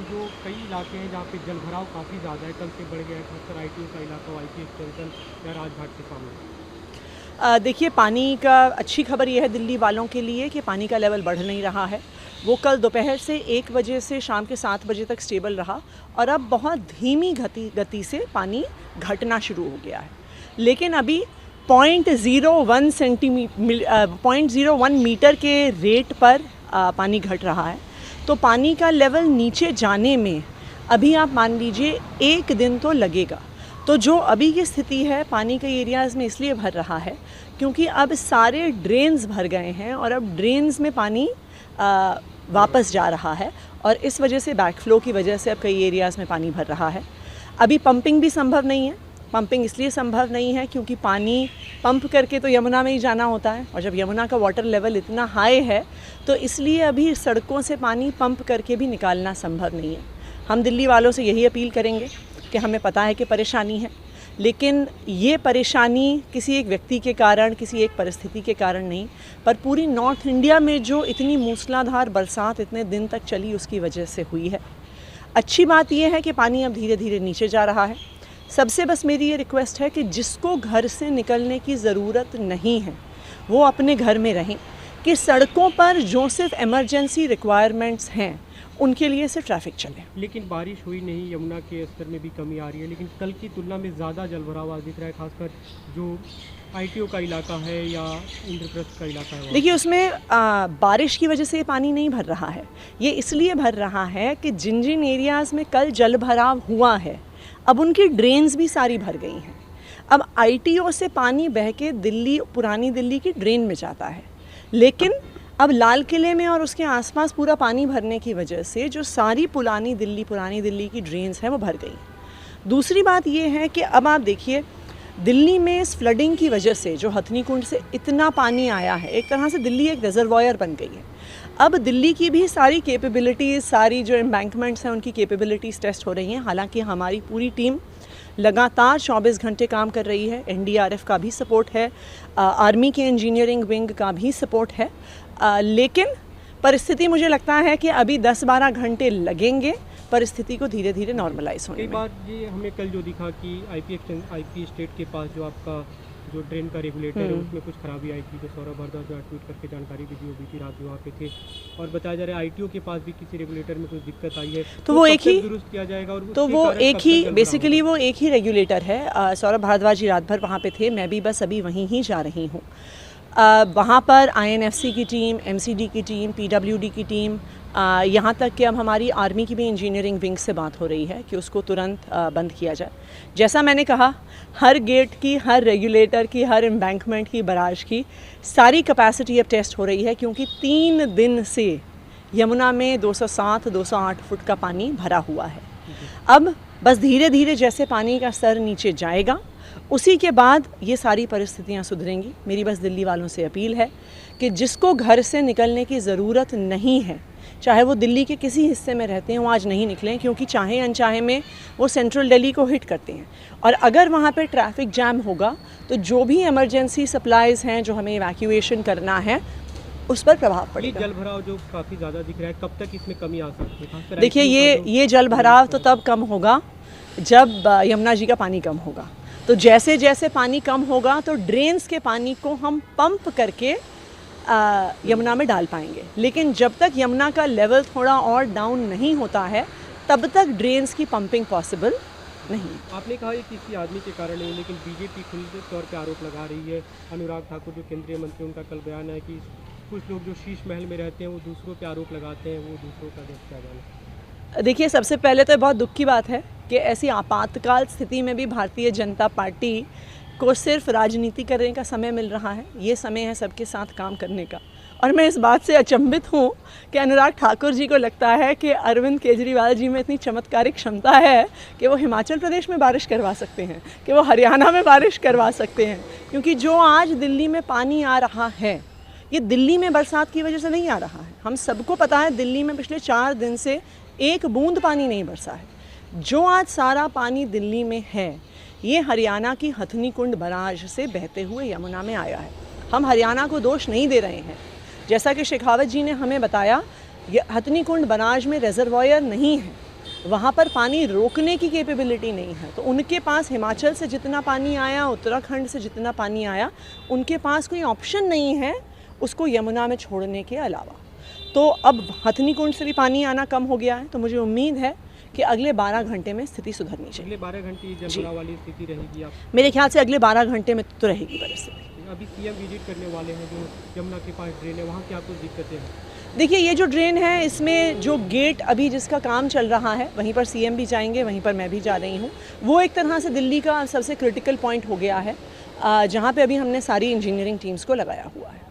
जो कई इलाके हैं जहाँ पे जल भराव काफ़ी ज़्यादा है, कल से बढ़ गया है, खासकर आईटीओ का इलाका, आईपी एक्सटेंशन या राजघाट के सामने। देखिए, पानी का अच्छी खबर यह है दिल्ली वालों के लिए कि पानी का लेवल बढ़ नहीं रहा है। वो कल दोपहर से 1 बजे से शाम के 7 बजे तक स्टेबल रहा और अब बहुत धीमी गति से पानी घटना शुरू हो गया है। लेकिन अभी 0.01 मीटर के रेट पर पानी घट रहा है। तो पानी का लेवल नीचे जाने में अभी आप मान लीजिए 1 दिन तो लगेगा। तो जो अभी की स्थिति है पानी के एरियाज़ में इसलिए भर रहा है क्योंकि अब सारे ड्रेन्स भर गए हैं और अब ड्रेन्स में पानी वापस जा रहा है और इस वजह से बैकफ्लो की वजह से अब कई एरियाज़ में पानी भर रहा है। अभी पंपिंग भी संभव नहीं है। पंपिंग इसलिए संभव नहीं है क्योंकि पानी पंप करके तो यमुना में ही जाना होता है और जब यमुना का वाटर लेवल इतना हाई है तो इसलिए अभी सड़कों से पानी पंप करके भी निकालना संभव नहीं है। हम दिल्ली वालों से यही अपील करेंगे कि हमें पता है कि परेशानी है, लेकिन ये परेशानी किसी एक व्यक्ति के कारण, किसी एक परिस्थिति के कारण नहीं, पर पूरी नॉर्थ इंडिया में जो इतनी मूसलाधार बरसात इतने दिन तक चली उसकी वजह से हुई है। अच्छी बात यह है कि पानी अब धीरे धीरे नीचे जा रहा है। सबसे बस मेरी ये रिक्वेस्ट है कि जिसको घर से निकलने की ज़रूरत नहीं है वो अपने घर में रहें, कि सड़कों पर जो सिर्फ इमरजेंसी रिक्वायरमेंट्स हैं उनके लिए से ट्रैफिक चले। लेकिन बारिश हुई नहीं, यमुना के स्तर में भी कमी आ रही है, लेकिन कल की तुलना में ज़्यादा जलभराव आज दिख रहा है, खासकर जो आईटीओ का इलाका है या इंद्रप्रस्थ का इलाका है। देखिए, उसमें बारिश की वजह से ये पानी नहीं भर रहा है। ये इसलिए भर रहा है कि जिन जिन एरियाज़ में कल जल भराव हुआ है अब उनकी ड्रेन्स भी सारी भर गई हैं। अब आईटीओ से पानी बह के दिल्ली, पुरानी दिल्ली की ड्रेन में जाता है, लेकिन अब लाल किले में और उसके आसपास पूरा पानी भरने की वजह से जो सारी पुरानी दिल्ली की ड्रेन्स हैं वो भर गई। दूसरी बात ये है कि अब आप देखिए, दिल्ली में इस फ्लडिंग की वजह से जो हथनी कुंड से इतना पानी आया है, एक तरह से दिल्ली एक रिजर्वॉयर बन गई है। अब दिल्ली की भी सारी कैपेबिलिटीज़, सारी जो एम्बैंकमेंट्स हैं उनकी कैपेबिलिटीज़ टेस्ट हो रही हैं। हालांकि हमारी पूरी टीम लगातार 24 घंटे काम कर रही है। एनडीआरएफ का भी सपोर्ट है, आर्मी के इंजीनियरिंग विंग का भी सपोर्ट है, लेकिन परिस्थिति मुझे लगता है कि अभी 10-12 घंटे लगेंगे परिस्थिति को धीरे धीरे नॉर्मलाइज होने में। कई बार ये हमें कल जो दिखा कि आईपी स्टेट के पास जो आपका जो ड्रेन का रेगुलेटर है उसमें कुछ खराबी आई थी, तो सौरभ भारद्वाज ने ट्वीट करके जानकारी भी दी, वो बीती रात वहाँ पे थे और बताया जा रहा है आईटीओ के पास भी किसी रेगुलेटर में कुछ दिक्कत आई है, तो वो एक ही दुरुस्त किया जाएगा। और तो वो एक ही बेसिकली वो एक ही रेगुलेटर है। सौरभ भारद्वाज जी रात भर वहाँ पे थे, मैं भी बस अभी वहीं ही जा रही हूँ। वहाँ पर आईएनएफसी की टीम, एमसीडी की टीम, पीडब्ल्यूडी की टीम, यहाँ तक कि अब हमारी आर्मी की भी इंजीनियरिंग विंग से बात हो रही है कि उसको तुरंत बंद किया जाए। जैसा मैंने कहा, हर गेट की, हर रेगुलेटर की, हर एम्बैंकमेंट की, बराज की सारी कैपेसिटी अब टेस्ट हो रही है क्योंकि 3 दिन से यमुना में 207-208 फुट का पानी भरा हुआ है। अब बस धीरे धीरे जैसे पानी का स्तर नीचे जाएगा उसी के बाद ये सारी परिस्थितियाँ सुधरेंगी। मेरी बस दिल्ली वालों से अपील है कि जिसको घर से निकलने की ज़रूरत नहीं है, चाहे वो दिल्ली के किसी हिस्से में रहते हैं, वो आज नहीं निकलें क्योंकि चाहे अनचाहे में वो सेंट्रल दिल्ली को हिट करते हैं और अगर वहाँ पे ट्रैफिक जैम होगा तो जो भी इमरजेंसी सप्लाईज़ हैं जो हमें इवैक्यूएशन करना है उस पर प्रभाव पड़ेगा। जल भराव जो काफ़ी ज़्यादा दिख रहा है, कब तक इसमें कमी आ सकती है? देखिए, ये जल भराव तो तब कम होगा जब यमुना जी का पानी कम होगा। तो जैसे जैसे पानी कम होगा तो ड्रेन्स के पानी को हम पंप करके यमुना में डाल पाएंगे, लेकिन जब तक यमुना का लेवल थोड़ा और डाउन नहीं होता है तब तक ड्रेन्स की पंपिंग पॉसिबल नहीं। आपने कहा ये किसी आदमी के कारण नहीं, लेकिन बीजेपी खुले तौर पे आरोप लगा रही है। अनुराग ठाकुर जो केंद्रीय मंत्री, उनका कल बयान है कि कुछ लोग जो शीश महल में रहते हैं वो दूसरों पे आरोप लगाते हैं, वो दूसरों का देश क्या जाने। देखिए, सबसे पहले तो बहुत दुख की बात है कि ऐसी आपातकाल स्थिति में भी भारतीय जनता पार्टी को सिर्फ राजनीति करने का समय मिल रहा है। ये समय है सबके साथ काम करने का और मैं इस बात से अचंभित हूँ कि अनुराग ठाकुर जी को लगता है कि अरविंद केजरीवाल जी में इतनी चमत्कारिक क्षमता है कि वो हिमाचल प्रदेश में बारिश करवा सकते हैं, कि वो हरियाणा में बारिश करवा सकते हैं, क्योंकि जो आज दिल्ली में पानी आ रहा है ये दिल्ली में बरसात की वजह से नहीं आ रहा है। हम सबको पता है दिल्ली में पिछले 4 दिन से एक बूंद पानी नहीं बरसा है। जो आज सारा पानी दिल्ली में है ये हरियाणा की हथनी कुंड बराज से बहते हुए यमुना में आया है। हम हरियाणा को दोष नहीं दे रहे हैं। जैसा कि शेखावत जी ने हमें बताया, ये हथनी कुंड बराज में रिजर्वॉयर नहीं है, वहाँ पर पानी रोकने की कैपेबिलिटी नहीं है। तो उनके पास हिमाचल से जितना पानी आया, उत्तराखंड से जितना पानी आया, उनके पास कोई ऑप्शन नहीं है उसको यमुना में छोड़ने के अलावा। तो अब हथनी कुंड से भी पानी आना कम हो गया है, तो मुझे उम्मीद है कि अगले 12 घंटे में स्थिति सुधरनी चाहिए। अगले 12 घंटे जलभराव वाली स्थिति रहेगी आप? मेरे ख्याल से अगले 12 घंटे में तो रहेगी परिस्थिति। अभी सीएम विजिट करने वाले हैं, जो यमुना के पास ड्रेन है, वहाँ क्या कुछ दिक्कतें हैं? देखिए, ये जो ड्रेन है, इसमें जो गेट अभी जिसका काम चल रहा है, वहीं पर सीएम भी जाएंगे, वहीं पर मैं भी जा रही हूँ। वो एक तरह से दिल्ली का सबसे क्रिटिकल पॉइंट हो गया है, जहाँ पे अभी हमने सारी इंजीनियरिंग टीम्स को लगाया हुआ है।